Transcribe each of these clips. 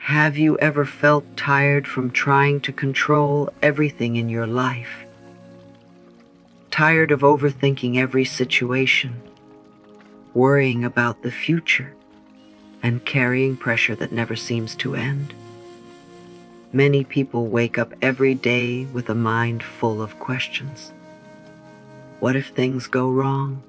Have you ever felt tired from trying to control everything in your life? Tired of overthinking every situation, worrying about the future, and carrying pressure that never seems to end? Many people wake up every day with a mind full of questions. What if things go wrong?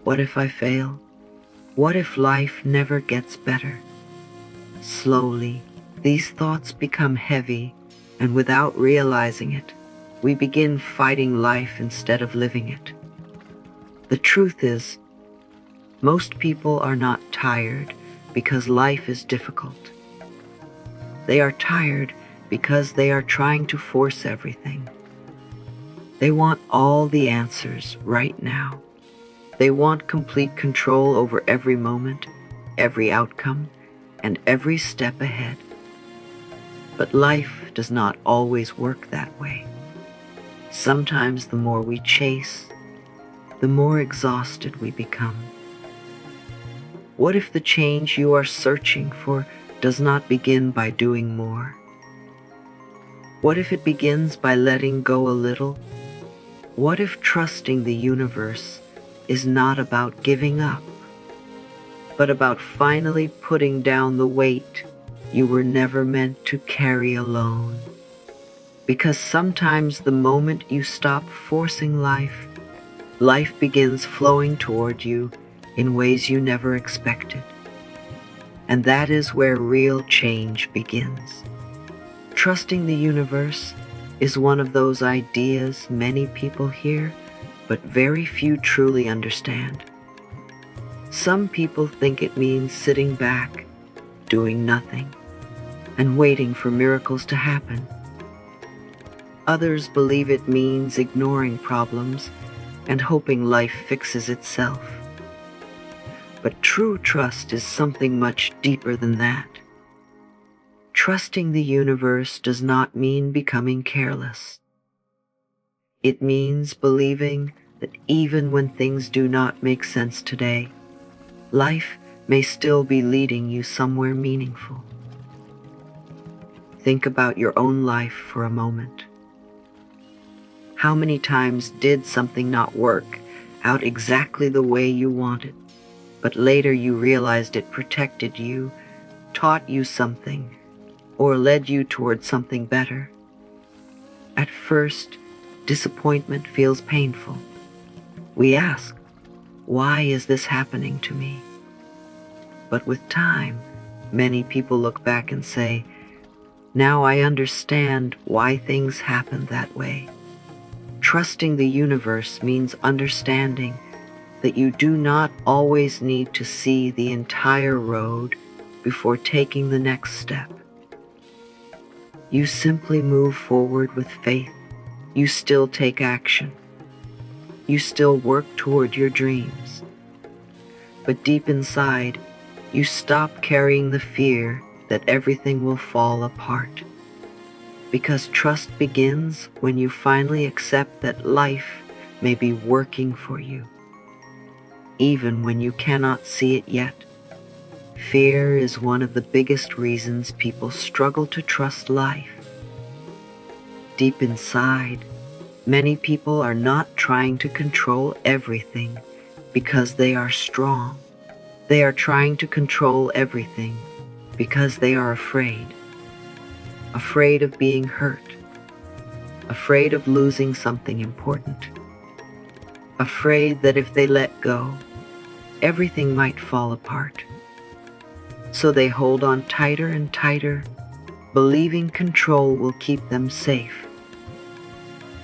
What if I fail? What if life never gets better? Slowly, these thoughts become heavy, and without realizing it, we begin fighting life instead of living it. The truth is, most people are not tired because life is difficult. They are tired because they are trying to force everything. They want all the answers right now. They want complete control over every moment, every outcome, and every step ahead. But life does not always work that way. Sometimes the more we chase, the more exhausted we become. What if the change you are searching for does not begin by doing more? What if it begins by letting go a little? What if trusting the universe is not about giving up, but about finally putting down the weight you were never meant to carry alone? Because sometimes the moment you stop forcing life, life begins flowing toward you in ways you never expected. And that is where real change begins. Trusting the universe is one of those ideas many people hear, but very few truly understand. Some people think it means sitting back, doing nothing, and waiting for miracles to happen. Others believe it means ignoring problems and hoping life fixes itself. But true trust is something much deeper than that. Trusting the universe does not mean becoming careless. It means believing that even when things do not make sense today, life may still be leading you somewhere meaningful. Think about your own life for a moment. How many times did something not work out exactly the way you wanted, but later you realized it protected you, taught you something, or led you towards something better? At first, disappointment feels painful. We ask, why is this happening to me? But with time, many people look back and say, now I understand why things happen that way. Trusting the universe means understanding that you do not always need to see the entire road before taking the next step. You simply move forward with faith. You still take action. You still work toward your dreams. But deep inside, you stop carrying the fear that everything will fall apart. Because trust begins when you finally accept that life may be working for you, even when you cannot see it yet. Fear is one of the biggest reasons people struggle to trust life. Deep inside, many people are not trying to control everything because they are strong. They are trying to control everything because they are afraid. Afraid of being hurt. Afraid of losing something important. Afraid that if they let go, everything might fall apart. So they hold on tighter and tighter, believing control will keep them safe.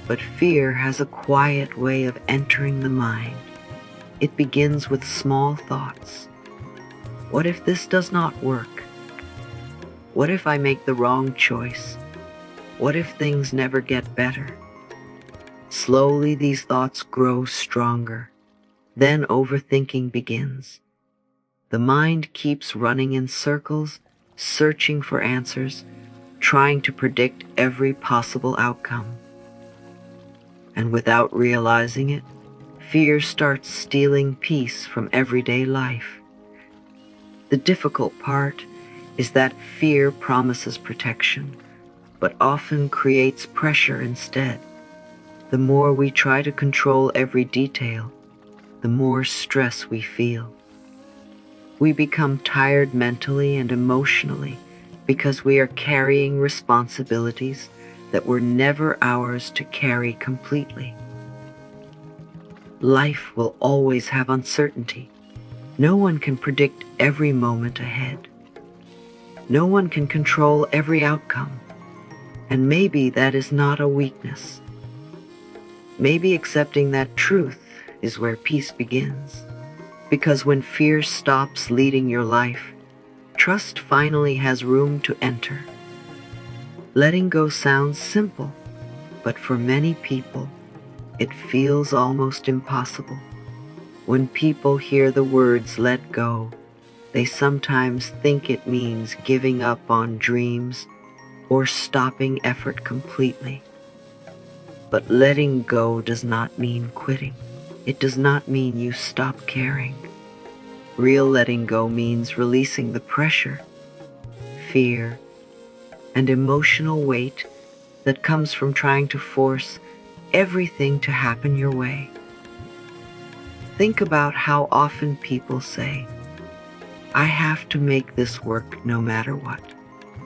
But fear has a quiet way of entering the mind. It begins with small thoughts. What if this does not work? What if I make the wrong choice? What if things never get better? Slowly these thoughts grow stronger. Then overthinking begins. The mind keeps running in circles, searching for answers, trying to predict every possible outcome. And without realizing it, fear starts stealing peace from everyday life. The difficult part is that fear promises protection, but often creates pressure instead. The more we try to control every detail, the more stress we feel. We become tired mentally and emotionally because we are carrying responsibilities that were never ours to carry completely. Life will always have uncertainty. No one can predict every moment ahead. No one can control every outcome. And maybe that is not a weakness. Maybe accepting that truth is where peace begins. Because when fear stops leading your life, trust finally has room to enter. Letting go sounds simple, but for many people, it feels almost impossible. When people hear the words "let go," they sometimes think it means giving up on dreams or stopping effort completely. But letting go does not mean quitting. It does not mean you stop caring. Real letting go means releasing the pressure, fear, and emotional weight that comes from trying to force everything to happen your way. Think about how often people say, "I have to make this work no matter what."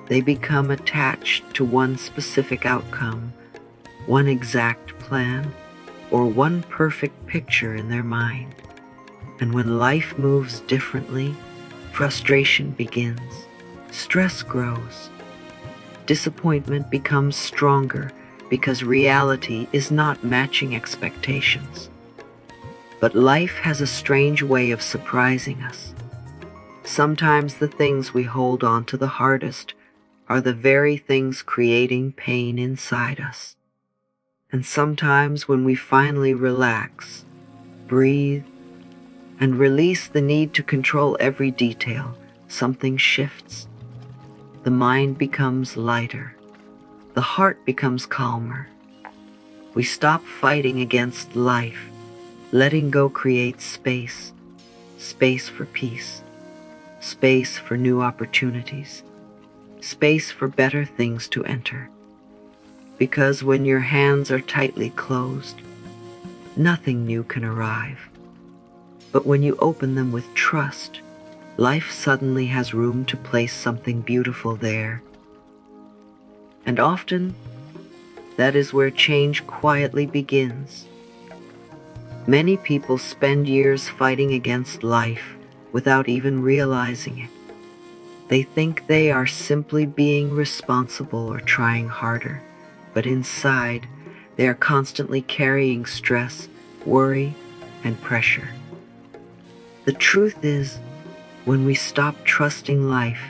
They become attached to one specific outcome, one exact plan, or one perfect picture in their mind. And when life moves differently, frustration begins, stress grows, disappointment becomes stronger because reality is not matching expectations. But life has a strange way of surprising us. Sometimes the things we hold on to the hardest are the very things creating pain inside us. And sometimes when we finally relax, breathe, and release the need to control every detail, something shifts. The mind becomes lighter. The heart becomes calmer. We stop fighting against life. Letting go creates space. Space for peace. Space for new opportunities. Space for better things to enter. Because when your hands are tightly closed, nothing new can arrive. But when you open them with trust, life suddenly has room to place something beautiful there. And often, that is where change quietly begins. Many people spend years fighting against life without even realizing it. They think they are simply being responsible or trying harder, but inside, they are constantly carrying stress, worry, and pressure. The truth is, when we stop trusting life,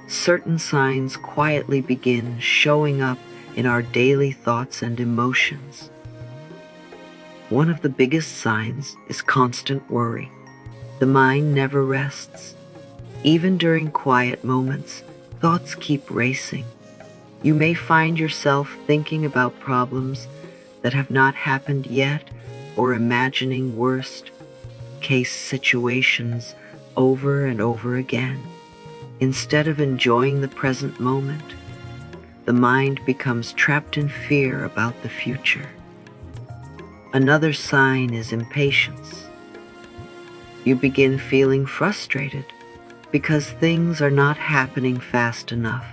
certain signs quietly begin showing up in our daily thoughts and emotions. One of the biggest signs is constant worry. The mind never rests. Even during quiet moments, thoughts keep racing. You may find yourself thinking about problems that have not happened yet or imagining worst-case situations over and over again. Instead of enjoying the present moment, the mind becomes trapped in fear about the future. Another sign is impatience. You begin feeling frustrated because things are not happening fast enough.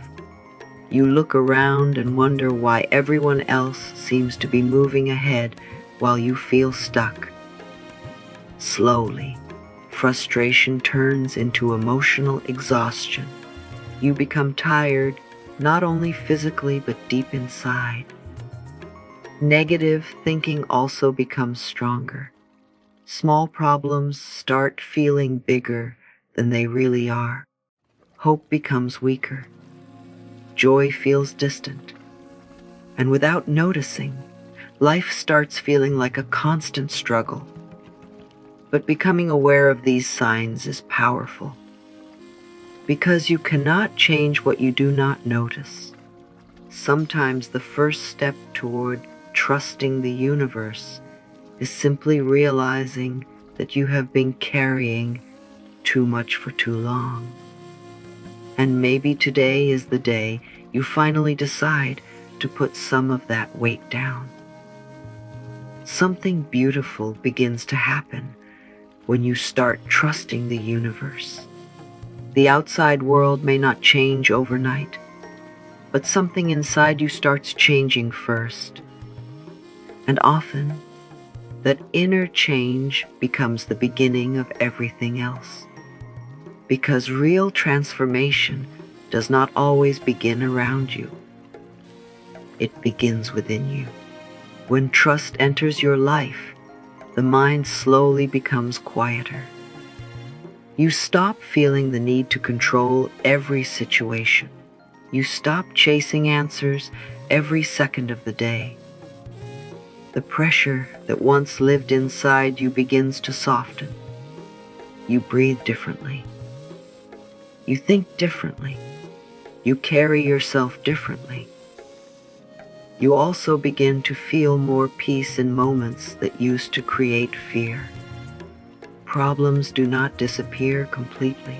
You look around and wonder why everyone else seems to be moving ahead while you feel stuck. Slowly, frustration turns into emotional exhaustion. You become tired, not only physically but deep inside. Negative thinking also becomes stronger. Small problems start feeling bigger than they really are. Hope becomes weaker. Joy feels distant. And without noticing, life starts feeling like a constant struggle. But becoming aware of these signs is powerful, because you cannot change what you do not notice. Sometimes the first step toward trusting the universe is simply realizing that you have been carrying too much for too long. And maybe today is the day you finally decide to put some of that weight down. Something beautiful begins to happen when you start trusting the universe. The outside world may not change overnight, but something inside you starts changing first. And often, that inner change becomes the beginning of everything else. Because real transformation does not always begin around you. It begins within you. When trust enters your life, the mind slowly becomes quieter. You stop feeling the need to control every situation. You stop chasing answers every second of the day. The pressure that once lived inside you begins to soften. You breathe differently. You think differently. You carry yourself differently. You also begin to feel more peace in moments that used to create fear. Problems do not disappear completely,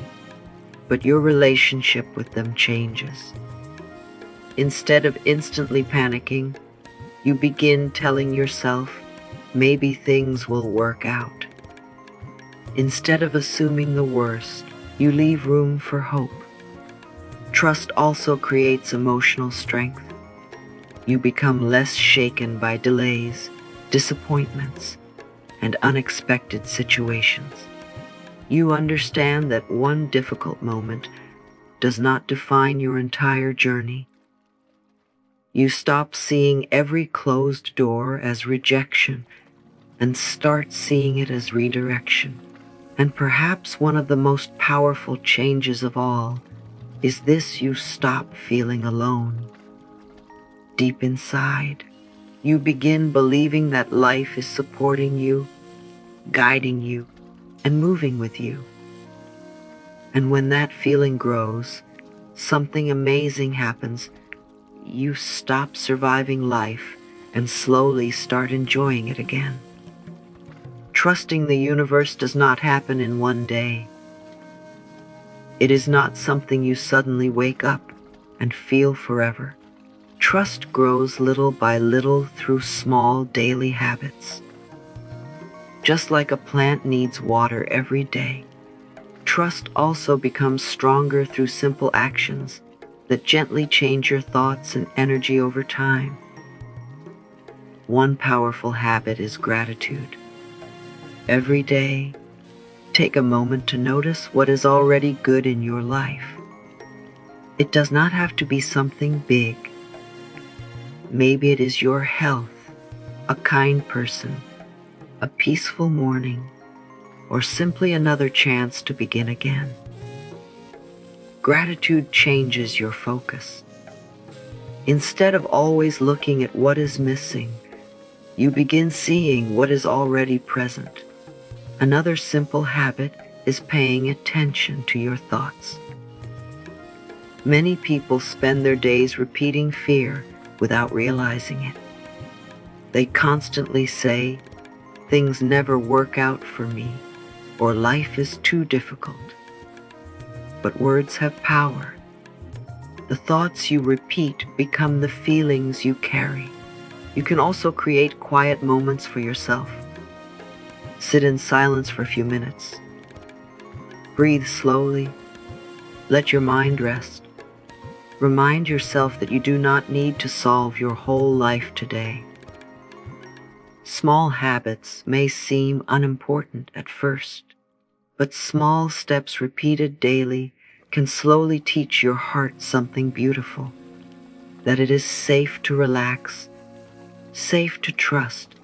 but your relationship with them changes. Instead of instantly panicking, you begin telling yourself, maybe things will work out. Instead of assuming the worst, you leave room for hope. Trust also creates emotional strength. You become less shaken by delays, disappointments, and unexpected situations. You understand that one difficult moment does not define your entire journey. You stop seeing every closed door as rejection and start seeing it as redirection. And perhaps one of the most powerful changes of all is this: you stop feeling alone. Deep inside, you begin believing that life is supporting you, guiding you, and moving with you. And when that feeling grows, something amazing happens. You stop surviving life and slowly start enjoying it again. Trusting the universe does not happen in one day. It is not something you suddenly wake up and feel forever. Trust grows little by little through small daily habits. Just like a plant needs water every day, trust also becomes stronger through simple actions that gently change your thoughts and energy over time. One powerful habit is gratitude. Every day, take a moment to notice what is already good in your life. It does not have to be something big. Maybe it is your health, a kind person, a peaceful morning, or simply another chance to begin again. Gratitude changes your focus. Instead of always looking at what is missing, you begin seeing what is already present. Another simple habit is paying attention to your thoughts. Many people spend their days repeating fear without realizing it. They constantly say, "Things never work out for me," or "Life is too difficult." But words have power. The thoughts you repeat become the feelings you carry. You can also create quiet moments for yourself. Sit in silence for a few minutes. Breathe slowly. Let your mind rest. Remind yourself that you do not need to solve your whole life today. Small habits may seem unimportant at first, but small steps repeated daily can slowly teach your heart something beautiful: that it is safe to relax, safe to trust,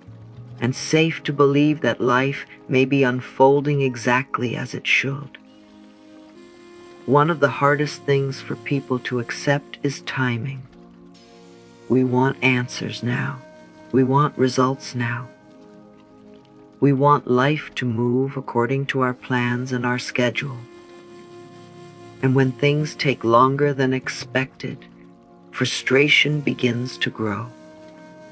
and safe to believe that life may be unfolding exactly as it should. One of the hardest things for people to accept is timing. We want answers now. We want results now. We want life to move according to our plans and our schedule. And when things take longer than expected, frustration begins to grow.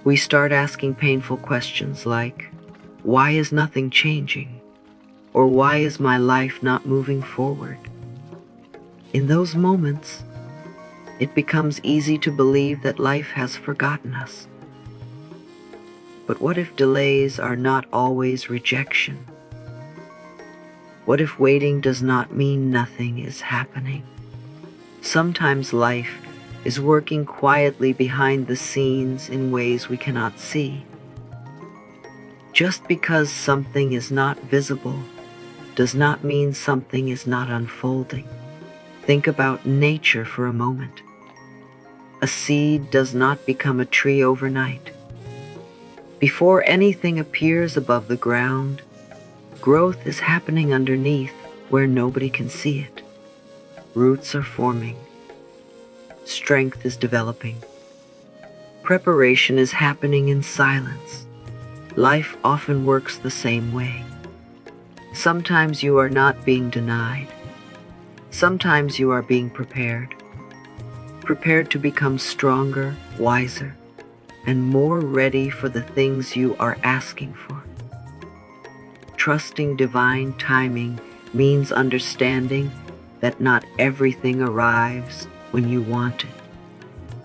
We start asking painful questions like, why is nothing changing? Or why is my life not moving forward? In those moments, it becomes easy to believe that life has forgotten us. But what if delays are not always rejection? What if waiting does not mean nothing is happening? Sometimes life is working quietly behind the scenes in ways we cannot see. Just because something is not visible does not mean something is not unfolding. Think about nature for a moment. A seed does not become a tree overnight. Before anything appears above the ground, growth is happening underneath where nobody can see it. Roots are forming. Strength is developing. Preparation is happening in silence. Life often works the same way. Sometimes you are not being denied. Sometimes you are being prepared. Prepared to become stronger, wiser, and more ready for the things you are asking for. Trusting divine timing means understanding that not everything arrives when you want it,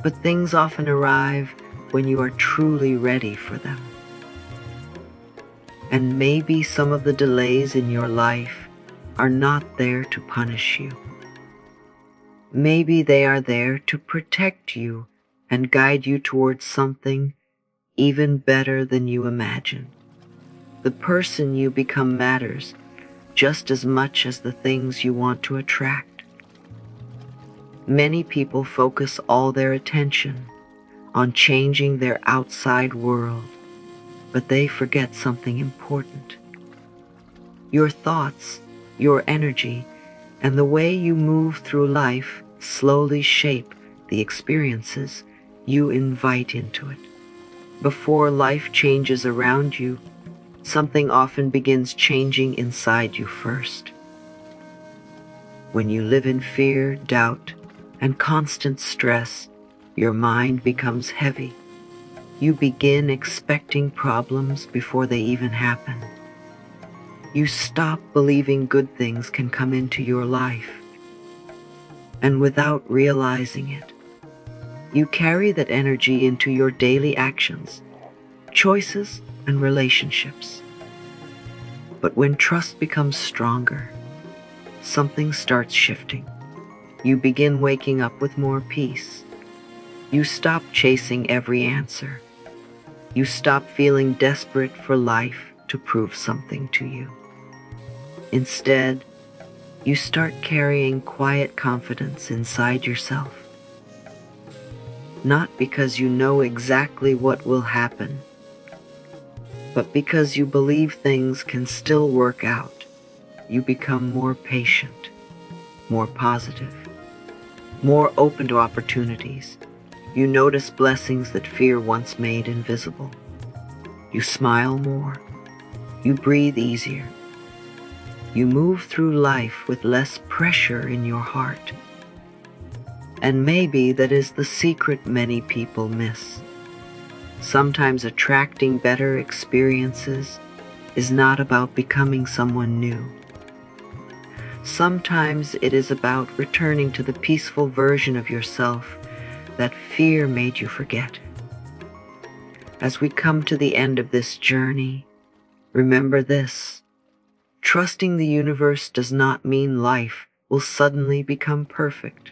but things often arrive when you are truly ready for them. And maybe some of the delays in your life are not there to punish you. Maybe they are there to protect you and guide you towards something even better than you imagined. The person you become matters just as much as the things you want to attract. Many people focus all their attention on changing their outside world, but they forget something important. Your thoughts, your energy, and the way you move through life slowly shape the experiences you invite into it. Before life changes around you, something often begins changing inside you first. When you live in fear, doubt, and constant stress, your mind becomes heavy. You begin expecting problems before they even happen. You stop believing good things can come into your life. And without realizing it, you carry that energy into your daily actions, choices, and relationships. But when trust becomes stronger, something starts shifting. You begin waking up with more peace. You stop chasing every answer. You stop feeling desperate for life to prove something to you. Instead, you start carrying quiet confidence inside yourself. Not because you know exactly what will happen, but because you believe things can still work out. You become more patient, more positive, more open to opportunities. You notice blessings that fear once made invisible. You smile more. You breathe easier. You move through life with less pressure in your heart. And maybe that is the secret many people miss. Sometimes attracting better experiences is not about becoming someone new. Sometimes it is about returning to the peaceful version of yourself that fear made you forget. As we come to the end of this journey, remember this: trusting the universe does not mean life will suddenly become perfect.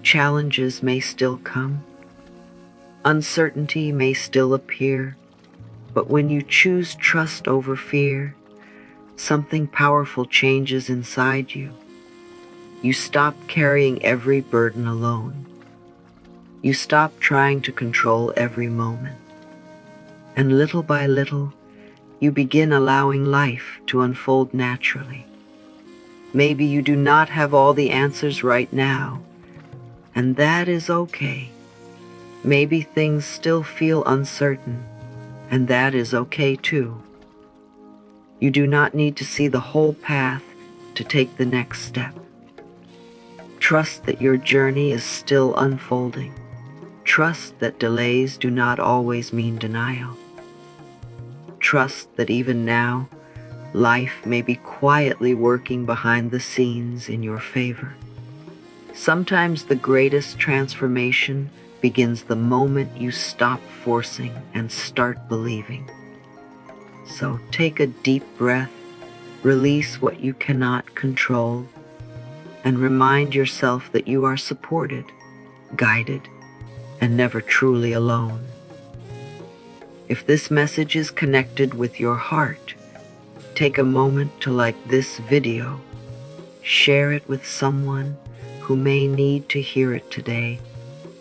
Challenges may still come. Uncertainty may still appear. But when you choose trust over fear, something powerful changes inside you. You stop carrying every burden alone. You stop trying to control every moment. And little by little, you begin allowing life to unfold naturally. Maybe you do not have all the answers right now, and that is okay. Maybe things still feel uncertain, and that is okay too. You do not need to see the whole path to take the next step. Trust that your journey is still unfolding. Trust that delays do not always mean denial. Trust that even now, life may be quietly working behind the scenes in your favor. Sometimes the greatest transformation begins the moment you stop forcing and start believing. So take a deep breath, release what you cannot control, and remind yourself that you are supported, guided, and never truly alone. If this message is connected with your heart, take a moment to like this video, share it with someone who may need to hear it today,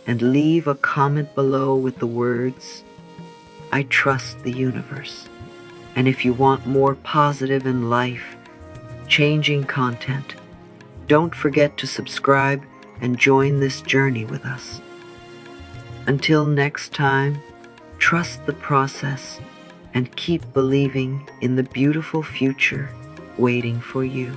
and leave a comment below with the words, "I trust the universe." And if you want more positive and life-changing content, don't forget to subscribe and join this journey with us. Until next time, trust the process and keep believing in the beautiful future waiting for you.